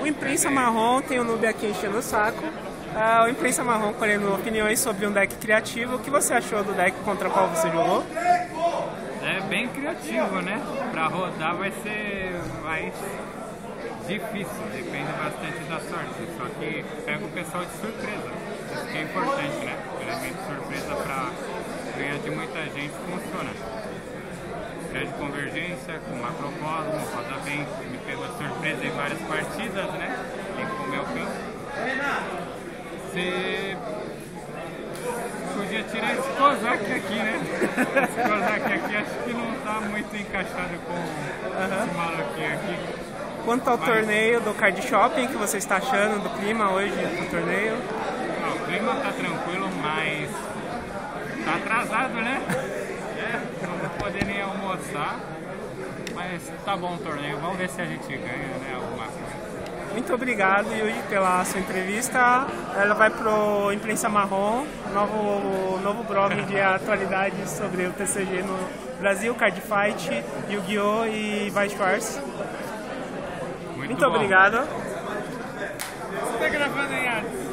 O Imprensa Marrom tem o Noob aqui enchendo o saco. O Imprensa Marrom colhendo opiniões sobre um deck criativo. O que você achou do deck contra qual você jogou? É bem criativo, né? Pra rodar vai ser mais difícil, depende bastante da sorte. Só que pega o pessoal de surpresa. Isso que é importante, né? O elemento surpresa pra ganhar de muita gente funciona. De convergência, com macrocosmo, roda bem, me pegou surpresa em várias partidas, né? Tem como meu campo. Você podia tirar esse Kozak aqui, né? Esse Kozak aqui acho que não tá muito encaixado com esse maluquinho aqui. Quanto ao torneio do Card Shopping, que você está achando do clima hoje no torneio? Não, o clima tá tranquilo, mas tá atrasado, né? Não vou poder nem almoçar, mas tá bom o torneio, vamos ver se a gente ganha, né, alguma coisa. Muito obrigado, Yuji, pela sua entrevista. Ela vai pro Imprensa Marrom, novo blog de atualidades sobre o TCG no Brasil, Cardfight, Yu-Gi-Oh! E Vice Wars. Muito obrigado. Você tá gravando em arte?